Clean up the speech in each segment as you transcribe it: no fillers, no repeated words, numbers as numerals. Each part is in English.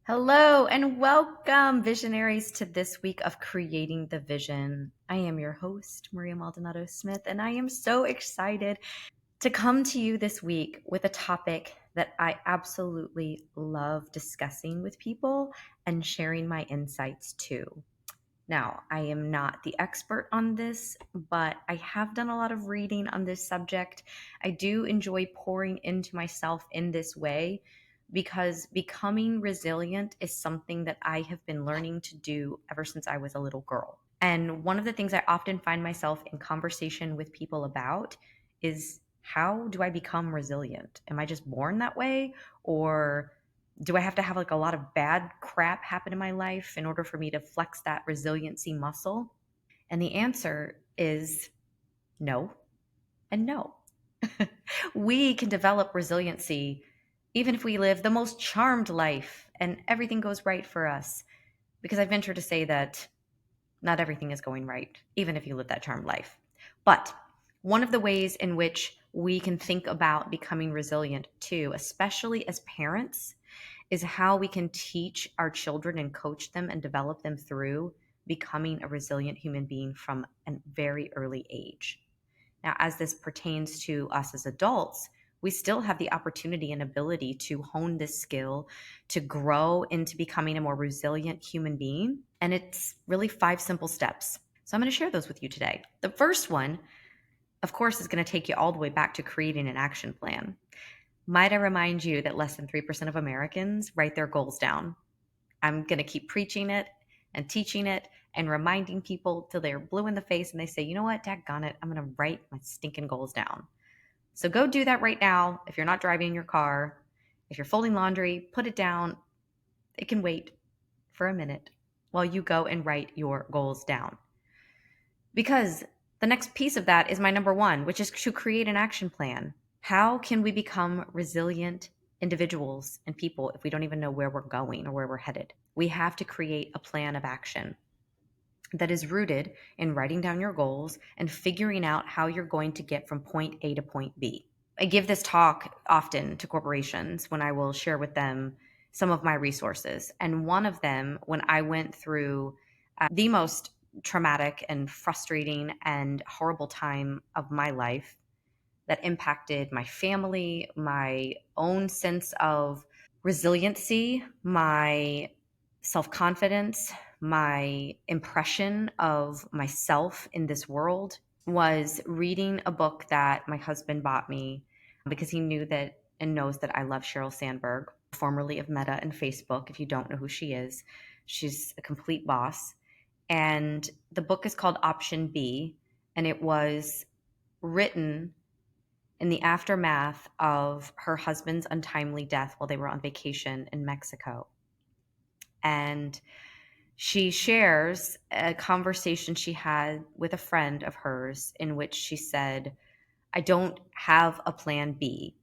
Hello and welcome, visionaries, to this week of Creating the Vision. I am your host, Maria Maldonado Smith, and I am so excited to come to you this week with a topic that I absolutely love discussing with people and sharing my insights to. Now, I am not the expert on this, but I have done a lot of reading on this subject. I do enjoy pouring into myself in this way because becoming resilient is something that I have been learning to do ever since I was a little girl. And one of the things I often find myself in conversation with people about is, how do I become resilient? Am I just born that way? Or do I have to have like a lot of bad crap happen in my life in order for me to flex that resiliency muscle? And the answer is no and no. We can develop resiliency even if we live the most charmed life and everything goes right for us. Because I venture to say that not everything is going right, even if you live that charmed life. But one of the ways in which we can think about becoming resilient too, especially as parents, is how we can teach our children and coach them and develop them through becoming a resilient human being from a very early age. Now, as this pertains to us as adults, we still have the opportunity and ability to hone this skill, to grow into becoming a more resilient human being. And it's really 5 simple steps. So I'm going to share those with you today. The first one, of course, is going to take you all the way back to creating an action plan. Might I remind you that less than 3% of Americans write their goals down? I'm going to keep preaching it and teaching it and reminding people till they're blue in the face and they say, you know what, daggone it, I'm going to write my stinking goals down. So go do that right now. If you're not driving in your car, if you're folding laundry, put it down. It can wait for a minute while you go and write your goals down. Because the next piece of that is my number one, which is to create an action plan. How can we become resilient individuals and people if we don't even know where we're going or where we're headed? We have to create a plan of action that is rooted in writing down your goals and figuring out how you're going to get from point A to point B. I give this talk often to corporations when I will share with them some of my resources. And one of them, when I went through the most traumatic and frustrating and horrible time of my life that impacted my family, my own sense of resiliency, my self confidence, my impression of myself in this world, was reading a book that my husband bought me because he knew that and knows that I love Sheryl Sandberg, formerly of Meta and Facebook. If you don't know who she is, she's a complete boss. And the book is called Option B, and it was written in the aftermath of her husband's untimely death while they were on vacation in Mexico. And she shares a conversation she had with a friend of hers in which she said, I don't have a plan B.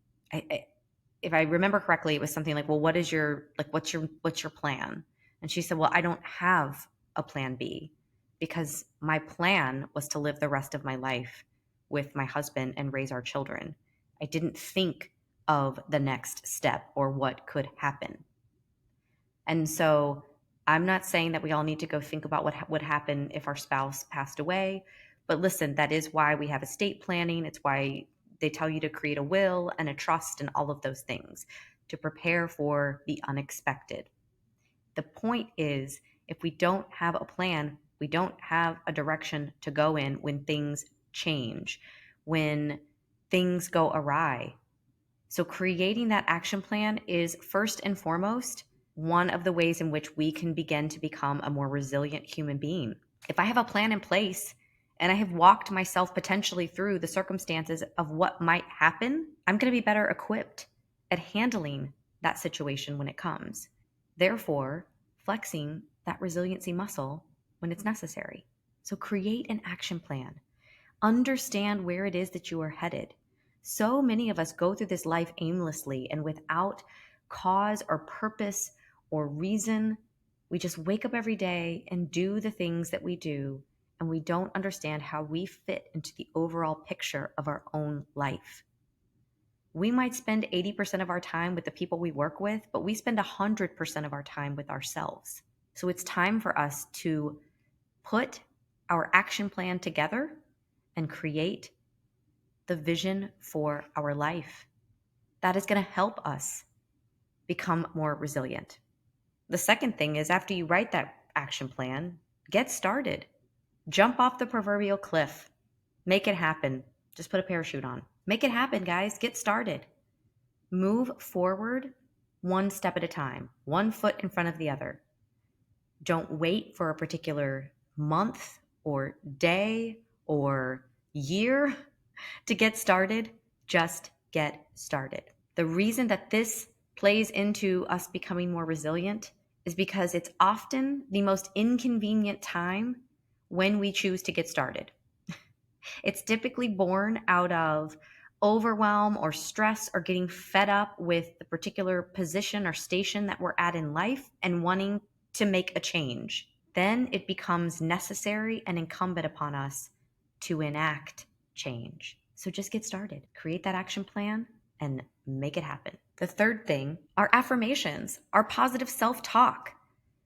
If I remember correctly, it was something like, well, what's your plan? And she said, well, I don't have a plan B because my plan was to live the rest of my life with my husband and raise our children. I didn't think of the next step or what could happen. And so I'm not saying that we all need to go think about what would happen if our spouse passed away. But listen, that is why we have estate planning. It's why they tell you to create a will and a trust and all of those things to prepare for the unexpected. The point is, if we don't have a plan, we don't have a direction to go in when things change, when things go awry. So, creating that action plan is first and foremost one of the ways in which we can begin to become a more resilient human being. If I have a plan in place and I have walked myself potentially through the circumstances of what might happen, I'm going to be better equipped at handling that situation when it comes. Therefore, flexing that resiliency muscle when it's necessary. So, create an action plan. Understand where it is that you are headed. So many of us go through this life aimlessly and without cause or purpose or reason. We just wake up every day and do the things that we do, and we don't understand how we fit into the overall picture of our own life. We might spend 80% of our time with the people we work with, but we spend 100% of our time with ourselves. So it's time for us to put our action plan together and create the vision for our life. That is going to help us become more resilient. The second thing is, after you write that action plan, get started. Jump off the proverbial cliff. Make it happen. Just put a parachute on. Make it happen, guys. Get started. Move forward one step at a time, one foot in front of the other. Don't wait for a particular month or day or year to get started. Just get started. The reason that this plays into us becoming more resilient is because it's often the most inconvenient time when we choose to get started. It's typically born out of overwhelm or stress or getting fed up with the particular position or station that we're at in life and wanting to make a change. Then it becomes necessary and incumbent upon us to enact change. So just get started, create that action plan, and make it happen. The third thing are affirmations, our positive self-talk.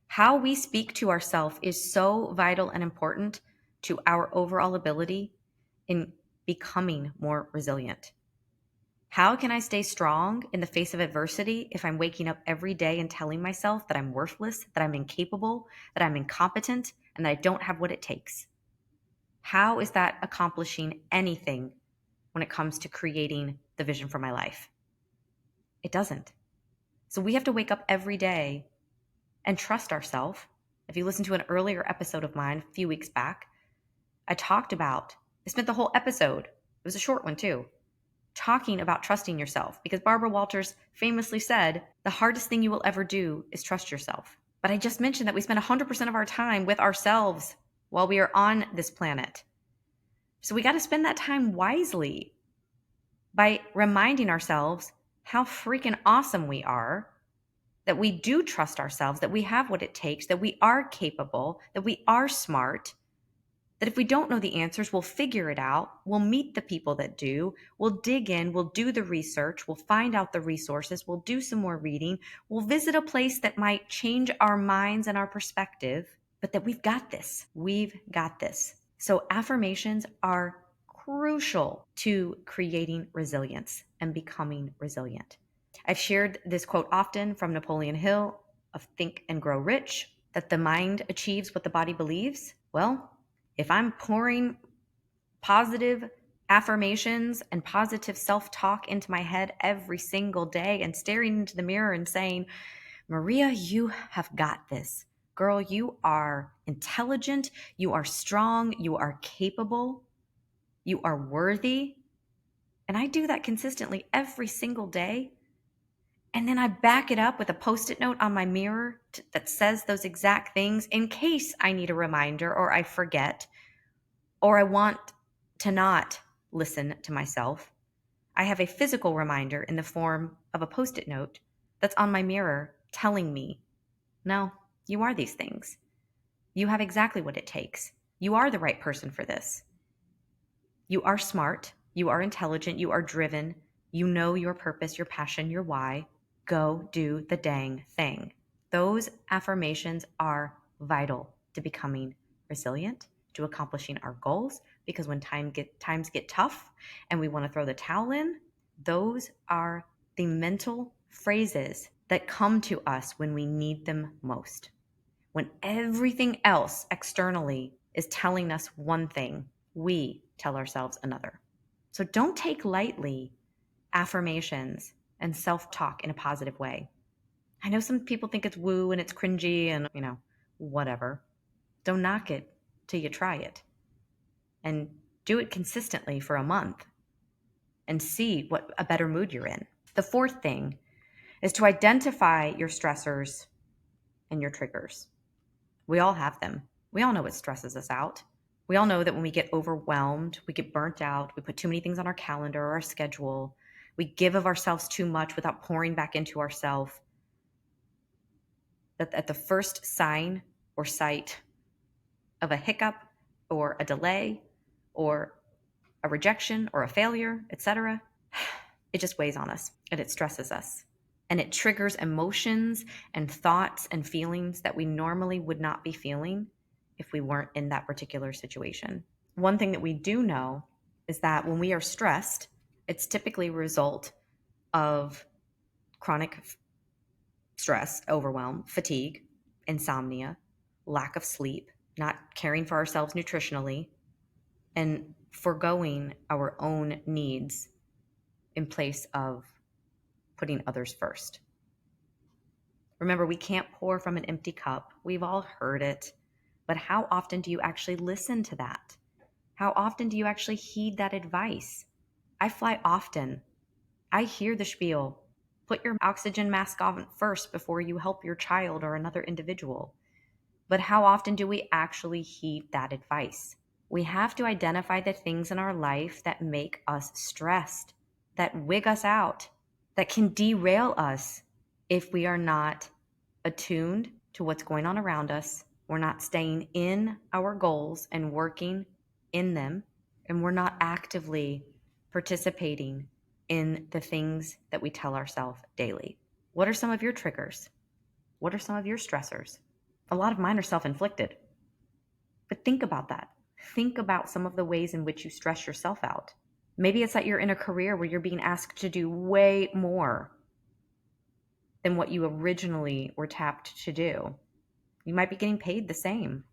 How we speak to ourselves is so vital and important to our overall ability in becoming more resilient. How can I stay strong in the face of adversity if I'm waking up every day and telling myself that I'm worthless, that I'm incapable, that I'm incompetent, and that I don't have what it takes? How is that accomplishing anything when it comes to creating the vision for my life? It doesn't. So we have to wake up every day and trust ourselves. If you listen to an earlier episode of mine a few weeks back, I spent the whole episode, it was a short one too, talking about trusting yourself, because Barbara Walters famously said, the hardest thing you will ever do is trust yourself. But I just mentioned that we spend 100% of our time with ourselves while we are on this planet. So we got to spend that time wisely by reminding ourselves how freaking awesome we are, that we do trust ourselves, that we have what it takes, that we are capable, that we are smart, that if we don't know the answers, we'll figure it out. We'll meet the people that do. We'll dig in. We'll do the research. We'll find out the resources. We'll do some more reading. We'll visit a place that might change our minds and our perspective, but that we've got this. We've got this. So affirmations are crucial to creating resilience and becoming resilient. I've shared this quote often from Napoleon Hill of Think and Grow Rich, that the mind achieves what the body believes. Well, if I'm pouring positive affirmations and positive self-talk into my head every single day and staring into the mirror and saying, Maria, you have got this. Girl, you are intelligent, you are strong, you are capable, you are worthy. And I do that consistently every single day. And then I back it up with a Post-it note on my mirror that says those exact things in case I need a reminder or I forget, or I want to not listen to myself. I have a physical reminder in the form of a Post-it note that's on my mirror telling me, no, you are these things. You have exactly what it takes. You are the right person for this. You are smart. You are intelligent. You are driven. You know your purpose, your passion, your why. Go do the dang thing. Those affirmations are vital to becoming resilient, to accomplishing our goals, because when times get tough and we want to throw the towel in, those are the mental phrases that come to us when we need them most. When everything else externally is telling us one thing, we tell ourselves another. So don't take lightly affirmations and self-talk in a positive way. I know some people think it's woo and it's cringy and, whatever. Don't knock it till you try it. And do it consistently for a month and see what a better mood you're in. The fourth thing is to identify your stressors and your triggers. We all have them. We all know what stresses us out. We all know that when we get overwhelmed, we get burnt out, we put too many things on our calendar or our schedule, we give of ourselves too much without pouring back into ourselves, that at the first sign or sight of a hiccup or a delay or a rejection or a failure, etc., it just weighs on us and it stresses us. And it triggers emotions and thoughts and feelings that we normally would not be feeling if we weren't in that particular situation. One thing that we do know is that when we are stressed, it's typically a result of chronic stress, overwhelm, fatigue, insomnia, lack of sleep, not caring for ourselves nutritionally, and foregoing our own needs in place of putting others first. Remember, we can't pour from an empty cup. We've all heard it. But how often do you actually listen to that? How often do you actually heed that advice? I fly often. I hear the spiel. Put your oxygen mask on first before you help your child or another individual. But how often do we actually heed that advice? We have to identify the things in our life that make us stressed, that wig us out, that can derail us if we are not attuned to what's going on around us. We're not staying in our goals and working in them, and we're not actively participating in the things that we tell ourselves daily. What are some of your triggers? What are some of your stressors? A lot of mine are self-inflicted. But think about that. Think about some of the ways in which you stress yourself out. Maybe it's that you're in a career where you're being asked to do way more than what you originally were tapped to do. You might be getting paid the same.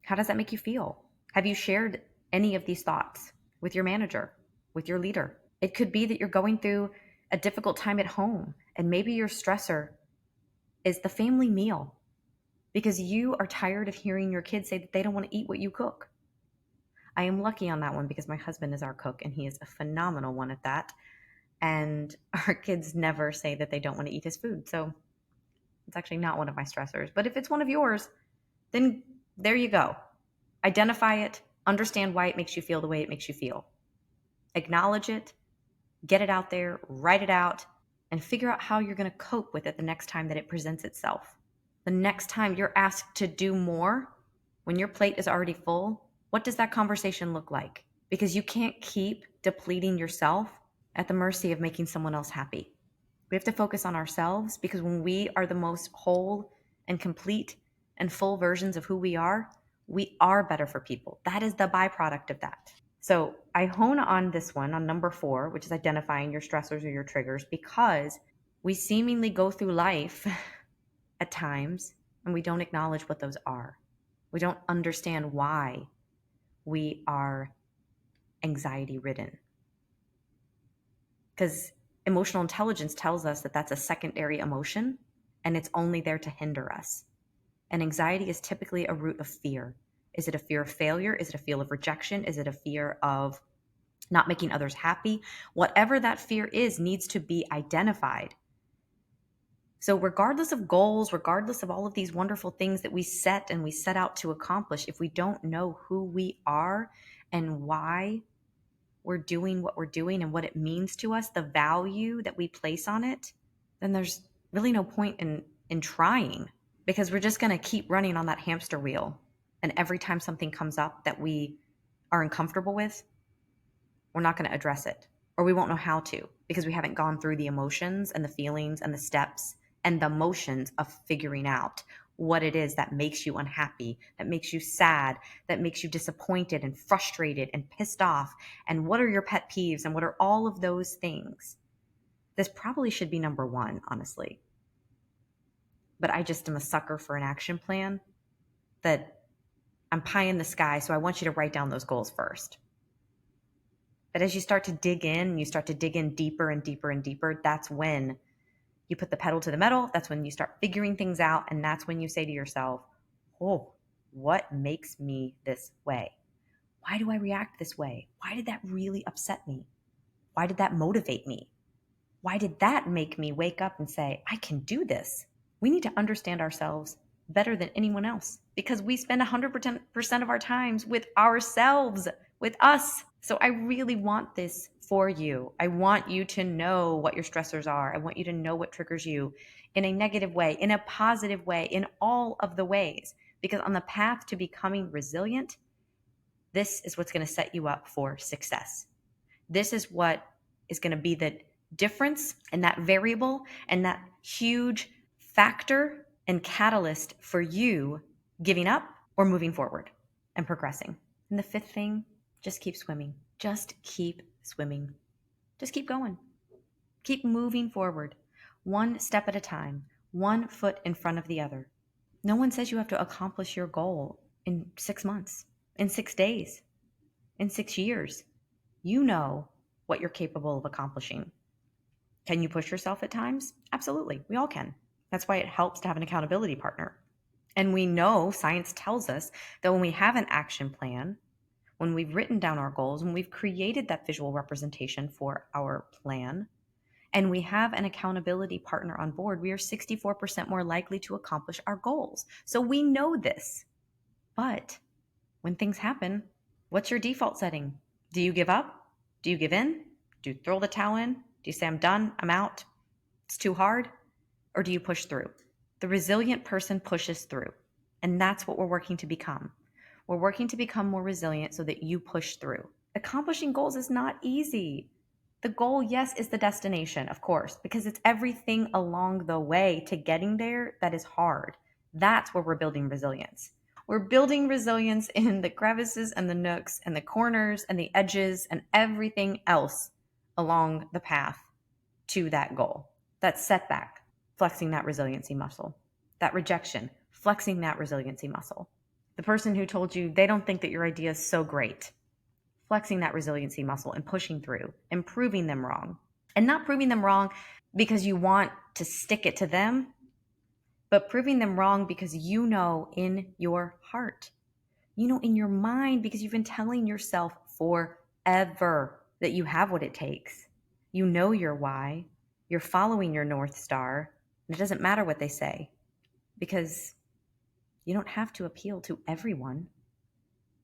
How does that make you feel? Have you shared any of these thoughts with your manager, with your leader? It could be that you're going through a difficult time at home, and maybe your stressor is the family meal because you are tired of hearing your kids say that they don't want to eat what you cook. I am lucky on that one because my husband is our cook and he is a phenomenal one at that. And our kids never say that they don't want to eat his food. So it's actually not one of my stressors. But if it's one of yours, then there you go. Identify it, understand why it makes you feel the way it makes you feel. Acknowledge it, get it out there, write it out, and figure out how you're going to cope with it the next time that it presents itself. The next time you're asked to do more, when your plate is already full, what does that conversation look like? Because you can't keep depleting yourself at the mercy of making someone else happy. We have to focus on ourselves because when we are the most whole and complete and full versions of who we are better for people. That is the byproduct of that. So I hone on this one on number 4, which is identifying your stressors or your triggers, because we seemingly go through life at times and we don't acknowledge what those are. We don't understand why we are anxiety ridden. Because emotional intelligence tells us that that's a secondary emotion and it's only there to hinder us. And anxiety is typically a root of fear. Is it a fear of failure? Is it a fear of rejection? Is it a fear of not making others happy? Whatever that fear is needs to be identified. So regardless of goals, regardless of all of these wonderful things that we set out to accomplish, if we don't know who we are and why we're doing what we're doing and what it means to us, the value that we place on it, then there's really no point in trying, because we're just going to keep running on that hamster wheel. And every time something comes up that we are uncomfortable with, we're not going to address it, or we won't know how to, because we haven't gone through the emotions and the feelings and the steps and the motions of figuring out what it is that makes you unhappy, that makes you sad, that makes you disappointed and frustrated and pissed off, and what are your pet peeves and what are all of those things. This probably should be number 1, honestly. But I just am a sucker for an action plan that I'm pie in the sky, so I want you to write down those goals first. But as you start to dig in, you start to dig in deeper and deeper and deeper, that's when you put the pedal to the metal. That's when you start figuring things out. And that's when you say to yourself, oh, what makes me this way? Why do I react this way? Why did that really upset me? Why did that motivate me? Why did that make me wake up and say, I can do this? We need to understand ourselves better than anyone else because we spend 100% of our times with ourselves, with us. So I really want this for you. I want you to know what your stressors are. I want you to know what triggers you in a negative way, in a positive way, in all of the ways. Because on the path to becoming resilient, this is what's going to set you up for success. This is what is going to be the difference and that variable and that huge factor and catalyst for you giving up or moving forward and progressing. And the fifth thing, just keep swimming. Just keep swimming. Just keep going. Keep moving forward, one step at a time, one foot in front of the other. No one says you have to accomplish your goal in 6 months, in 6 days, in 6 years. You know what you're capable of accomplishing. Can you push yourself at times? Absolutely. We all can. That's why it helps to have an accountability partner. And we know science tells us that when we have an action plan, when we've written down our goals, when we've created that visual representation for our plan, and we have an accountability partner on board, we are 64% more likely to accomplish our goals. So we know this. But when things happen, what's your default setting? Do you give up? Do you give in? Do you throw the towel in? Do you say, I'm done, I'm out, it's too hard? Or do you push through? The resilient person pushes through. And that's what we're working to become. We're working to become more resilient so that you push through. Accomplishing goals is not easy. The goal, yes, is the destination, of course, because it's everything along the way to getting there that is hard. That's where we're building resilience. We're building resilience in the crevices and the nooks and the corners and the edges and everything else along the path to that goal. That setback, flexing that resiliency muscle. That rejection, flexing that resiliency muscle. The person who told you they don't think that your idea is so great, flexing that resiliency muscle and pushing through and proving them wrong. And not proving them wrong because you want to stick it to them, but proving them wrong because you know in your heart, you know in your mind, because you've been telling yourself forever that you have what it takes. You know your why. You're following your North Star. And it doesn't matter what they say because you don't have to appeal to everyone.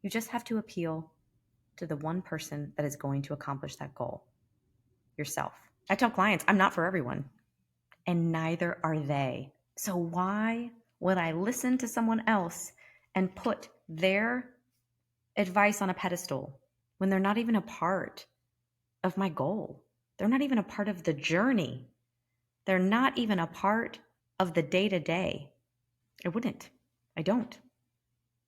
You just have to appeal to the one person that is going to accomplish that goal, yourself. I tell clients, I'm not for everyone, and neither are they. So why would I listen to someone else and put their advice on a pedestal when they're not even a part of my goal? They're not even a part of the journey. They're not even a part of the day-to-day. I wouldn't. I don't.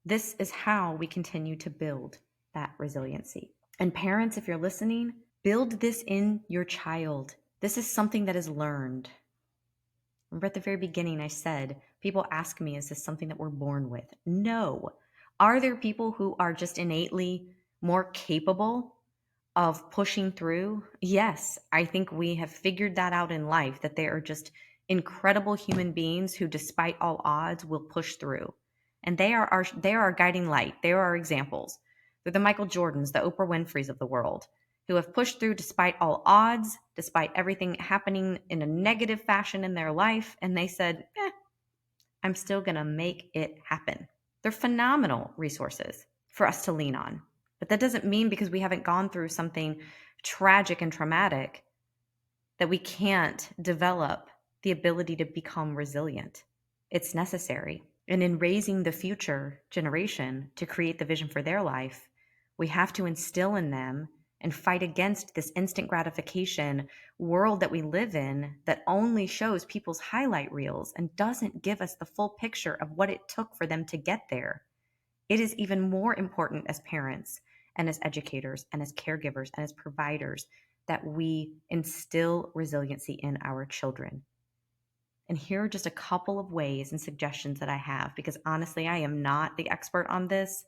This is how we continue to build that resiliency. And parents, if you're listening, build this in your child. This is something that is learned. Remember at the very beginning, I said, people ask me, is this something that we're born with? No. Are there people who are just innately more capable of pushing through? Yes. I think we have figured that out in life, that they are just incredible human beings who, despite all odds, will push through. And they are our guiding light. They are our examples. They're the Michael Jordans, the Oprah Winfreys of the world, who have pushed through despite all odds, despite everything happening in a negative fashion in their life. And they said, I'm still going to make it happen. They're phenomenal resources for us to lean on. But that doesn't mean because we haven't gone through something tragic and traumatic that we can't develop the ability to become resilient. It's necessary. And in raising the future generation to create the vision for their life, we have to instill in them and fight against this instant gratification world that we live in that only shows people's highlight reels and doesn't give us the full picture of what it took for them to get there. It is even more important as parents and as educators and as caregivers and as providers that we instill resiliency in our children. And here are just a couple of ways and suggestions that I have, because honestly, I am not the expert on this.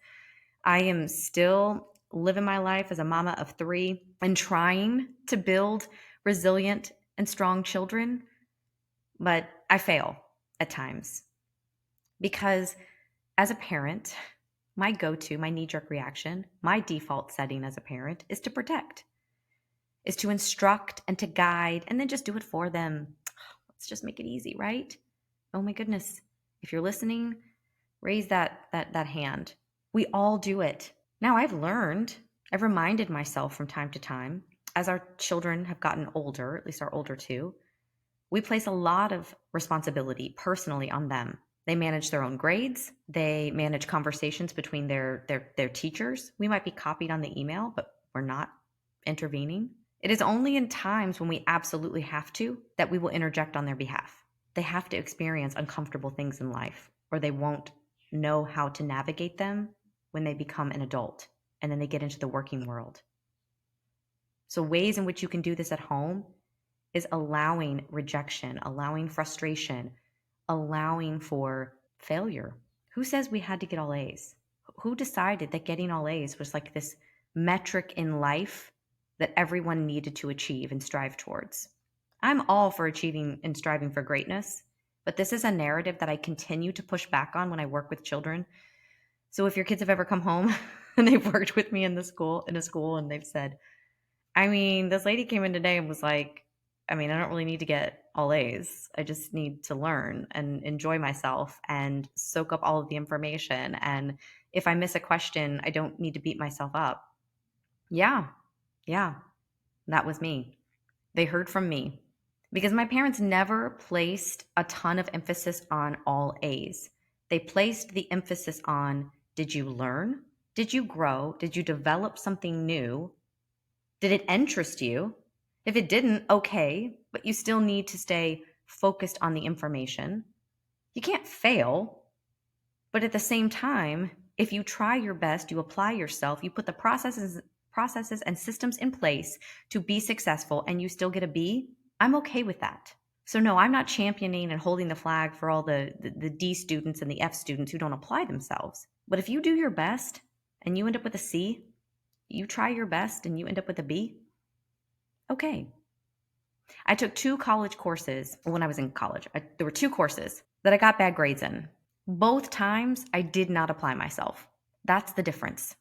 I am still living my life as a mama of three and trying to build resilient and strong children, but I fail at times because as a parent, my go-to, my knee-jerk reaction, my default setting as a parent is to protect, is to instruct and to guide and then just do it for them. Let's just make it easy, right? Oh my goodness. If you're listening, raise that hand. We all do it. Now I've reminded myself from time to time, as our children have gotten older, at least our older two, we place a lot of responsibility personally on them. They manage their own grades. They manage conversations between their teachers. We might be copied on the email, but we're not intervening. It is only in times when we absolutely have to that we will interject on their behalf. They have to experience uncomfortable things in life, or they won't know how to navigate them when they become an adult and then they get into the working world. So, ways in which you can do this at home is allowing rejection, allowing frustration, allowing for failure. Who says we had to get all A's? Who decided that getting all A's was like this metric in life that everyone needed to achieve and strive towards? I'm all for achieving and striving for greatness, but this is a narrative that I continue to push back on when I work with children. So if your kids have ever come home and they've worked with me in a school and they've said, I mean, this lady came in today and was like, I mean, I don't really need to get all A's. I just need to learn and enjoy myself and soak up all of the information. And if I miss a question, I don't need to beat myself up. Yeah, yeah, that was me. They heard from me because my parents never placed a ton of emphasis on all A's. They placed the emphasis on, did you learn? Did you grow? Did you develop something new? Did it interest you? If it didn't, okay, but you still need to stay focused on the information. You can't fail, but at the same time, if you try your best, you apply yourself, you put the processes and systems in place to be successful and you still get a B, I'm okay with that. So no, I'm not championing and holding the flag for all the D students and the F students who don't apply themselves. But if you do your best and you end up with a C, you try your best and you end up with a B, okay. I took 2 college courses when I was in college. There were 2 courses that I got bad grades in. Both times I did not apply myself. That's the difference.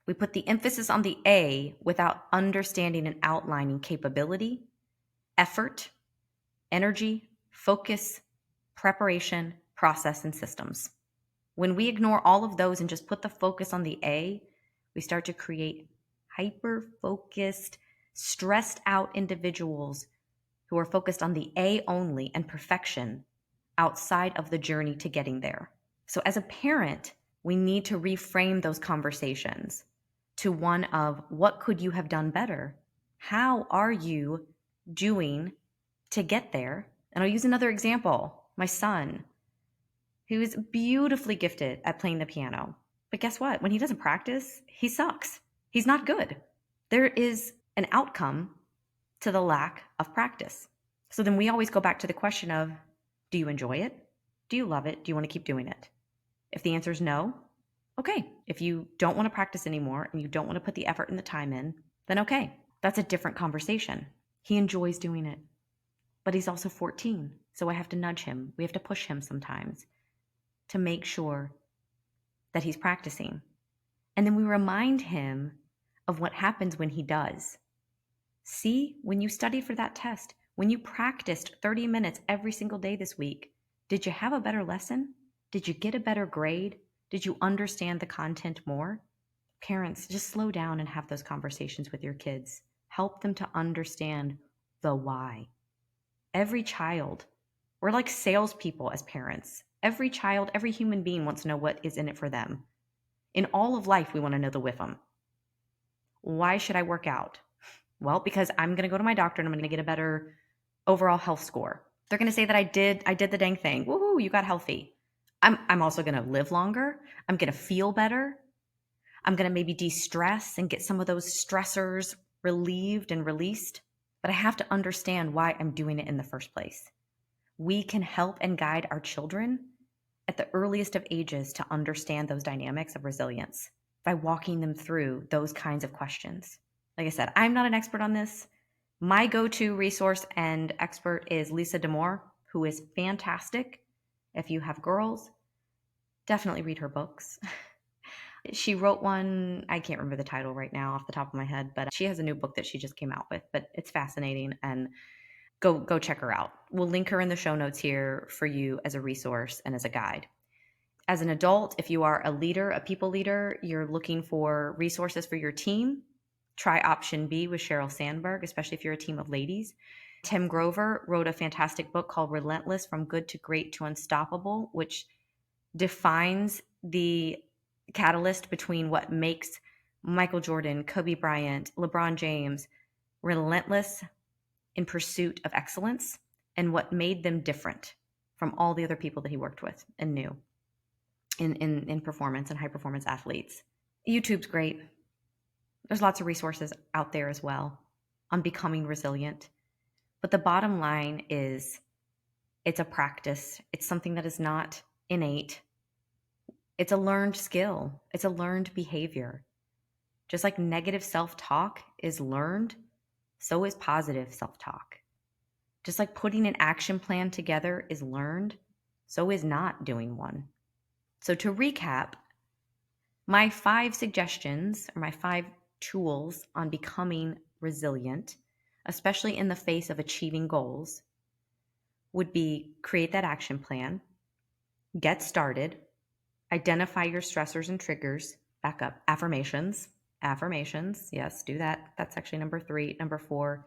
We put the emphasis on the A without understanding and outlining capability, effort, energy, focus, preparation, process, and systems. When we ignore all of those and just put the focus on the A, we start to create hyper focused, stressed out individuals who are focused on the A only and perfection outside of the journey to getting there. So, as a parent, we need to reframe those conversations to one of what could you have done better? How are you doing to get there? And I'll use another example. My son, who is beautifully gifted at playing the piano. But guess what? When he doesn't practice, he sucks. He's not good. There is an outcome to the lack of practice. So then we always go back to the question of, do you enjoy it? Do you love it? Do you want to keep doing it? If the answer is no, okay. If you don't want to practice anymore and you don't want to put the effort and the time in, then okay. That's a different conversation. He enjoys doing it, but he's also 14. So I have to nudge him. We have to push him sometimes to make sure that he's practicing. And then we remind him of what happens when he does. See, when you studied for that test, when you practiced 30 minutes every single day this week, did you have a better lesson? Did you get a better grade? Did you understand the content more? Parents, just slow down and have those conversations with your kids. Help them to understand the why. Every child, we're like salespeople as parents. Every child, every human being wants to know what is in it for them. In all of life, we want to know the WIFM. Why should I work out? Well, because I'm going to go to my doctor and I'm going to get a better overall health score. They're going to say that I did the dang thing. Woohoo, you got healthy. I'm also going to live longer. I'm going to feel better. I'm going to maybe de-stress and get some of those stressors relieved and released. But I have to understand why I'm doing it in the first place. We can help and guide our children at the earliest of ages to understand those dynamics of resilience by walking them through those kinds of questions. Like I said, I'm not an expert on this. My go-to resource and expert is Lisa D'Amour, who is fantastic. If you have girls, definitely read her books. She wrote one, I can't remember the title right now off the top of my head, but she has a new book that she just came out with, but it's fascinating, and go check her out. We'll link her in the show notes here for you as a resource and as a guide. As an adult, if you are a leader, a people leader, you're looking for resources for your team, try option B with Sheryl Sandberg, especially if you're a team of ladies. Tim Grover wrote a fantastic book called Relentless: From Good to Great to Unstoppable, which defines the catalyst between what makes Michael Jordan, Kobe Bryant, LeBron James, relentless in pursuit of excellence, and what made them different from all the other people that he worked with and knew in performance and high performance athletes. YouTube's great. There's lots of resources out there as well on becoming resilient. But the bottom line is it's a practice. It's something that is not innate. It's a learned skill. It's a learned behavior. Just like negative self-talk is learned, so is positive self-talk. Just like putting an action plan together is learned, so is not doing one. So to recap, my 5 suggestions or my 5 tools on becoming resilient, especially in the face of achieving goals, would be create that action plan, get started, identify your stressors and triggers, back up, affirmations, yes, do that. That's actually number 3. Number 4,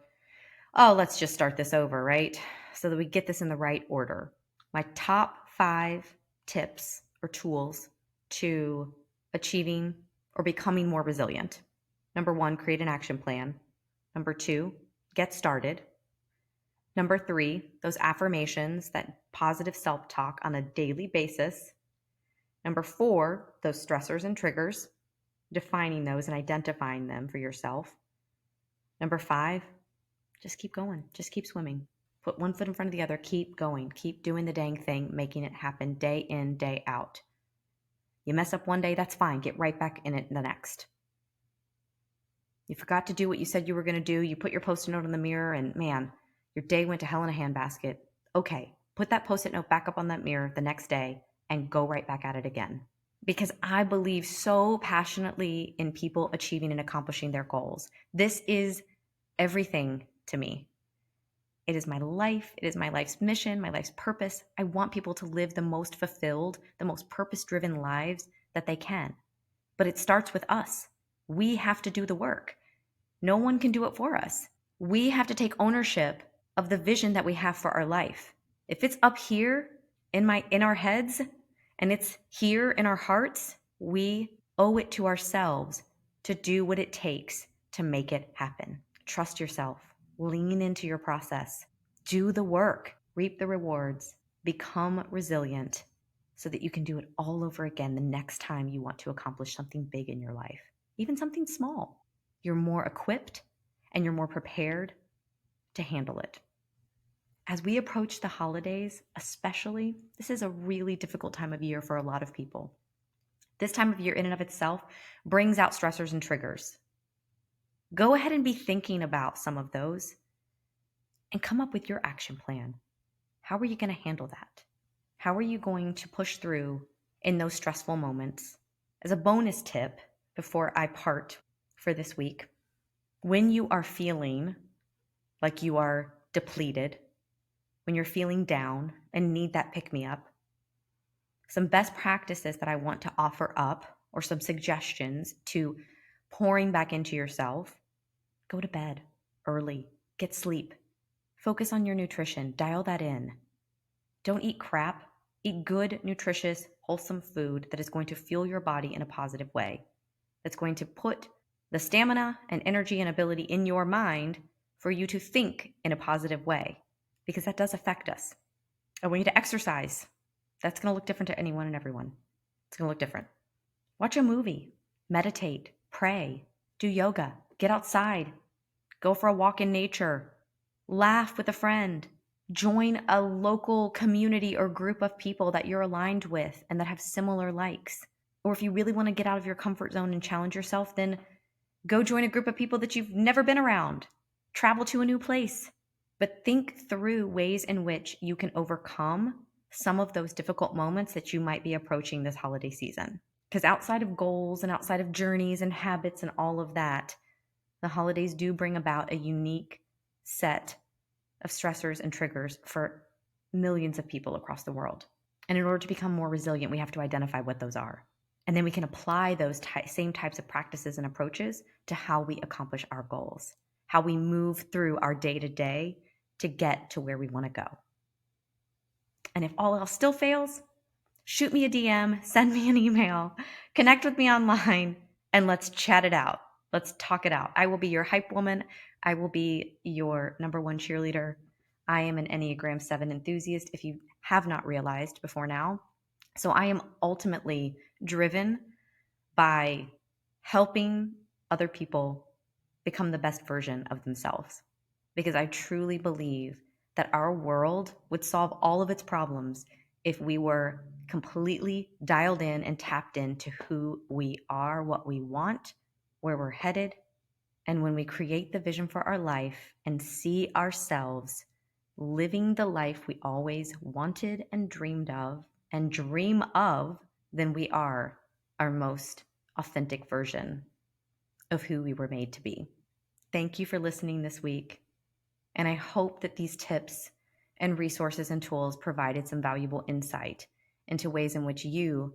oh, let's just start this over, right? So that we get this in the right order. My top 5 tips or tools to achieving or becoming more resilient. Number 1, create an action plan. Number 2, get started. Number 3, those affirmations, that positive self-talk on a daily basis. Number 4, those stressors and triggers, defining those and identifying them for yourself. Number 5, just keep going. Just keep swimming. Put one foot in front of the other. Keep going. Keep doing the dang thing, making it happen day in, day out. You mess up one day, that's fine. Get right back in it the next. You forgot to do what you said you were going to do. You put your Post-it note in the mirror and man, your day went to hell in a handbasket. Okay, put that Post-it note back up on that mirror the next day and go right back at it again. Because I believe so passionately in people achieving and accomplishing their goals. This is everything to me. It is my life. It is my life's mission, my life's purpose. I want people to live the most fulfilled, the most purpose-driven lives that they can. But it starts with us. We have to do the work. No one can do it for us. We have to take ownership of the vision that we have for our life. If it's up here in our heads and it's here in our hearts, we owe it to ourselves to do what it takes to make it happen. Trust yourself. Lean into your process. Do the work. Reap the rewards. Become resilient so that you can do it all over again the next time you want to accomplish something big in your life, even something small. You're more equipped and you're more prepared to handle it. As we approach the holidays, especially, this is a really difficult time of year for a lot of people. This time of year in and of itself brings out stressors and triggers. Go ahead and be thinking about some of those and come up with your action plan. How are you going to handle that? How are you going to push through in those stressful moments? As a bonus tip before I part for this week, when you are feeling like you are depleted, when you're feeling down and need that pick-me-up, some best practices that I want to offer up or some suggestions to pouring back into yourself: go to bed early, get sleep, focus on your nutrition, dial that in. Don't eat crap, eat good, nutritious, wholesome food that is going to fuel your body in a positive way, that's going to put the stamina and energy and ability in your mind for you to think in a positive way, because that does affect us. I want you to exercise. That's going to look different to anyone and everyone. It's going to look different. Watch a movie, meditate, pray, do yoga, get outside, go for a walk in nature, laugh with a friend, join a local community or group of people that you're aligned with and that have similar likes. Or if you really want to get out of your comfort zone and challenge yourself, then go join a group of people that you've never been around. Travel to a new place. But think through ways in which you can overcome some of those difficult moments that you might be approaching this holiday season. Because outside of goals and outside of journeys and habits and all of that, the holidays do bring about a unique set of stressors and triggers for millions of people across the world. And in order to become more resilient, we have to identify what those are. And then we can apply those same types of practices and approaches to how we accomplish our goals, how we move through our day-to-day to get to where we want to go. And if all else still fails, shoot me a DM, send me an email, connect with me online, and let's chat it out. Let's talk it out. I will be your hype woman. I will be your number one cheerleader. I am an Enneagram 7 enthusiast, if you have not realized before now. So I am ultimately driven by helping other people become the best version of themselves. Because I truly believe that our world would solve all of its problems if we were completely dialed in and tapped into who we are, what we want, where we're headed. And when we create the vision for our life and see ourselves living the life we always wanted and dreamed of and dream of, then we are our most authentic version of who we were made to be. Thank you for listening this week. And I hope that these tips and resources and tools provided some valuable insight into ways in which you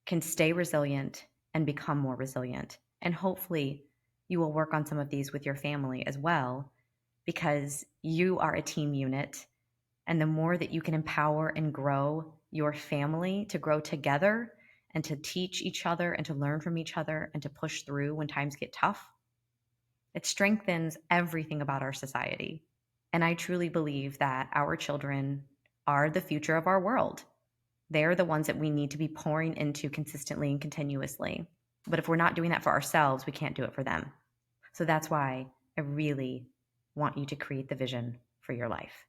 can stay resilient and become more resilient. And hopefully, you will work on some of these with your family as well, because you are a team unit. And the more that you can empower and grow your family to grow together and to teach each other and to learn from each other and to push through when times get tough, it strengthens everything about our society. And I truly believe that our children are the future of our world. They're the ones that we need to be pouring into consistently and continuously. But if we're not doing that for ourselves, we can't do it for them. So that's why I really want you to create the vision for your life.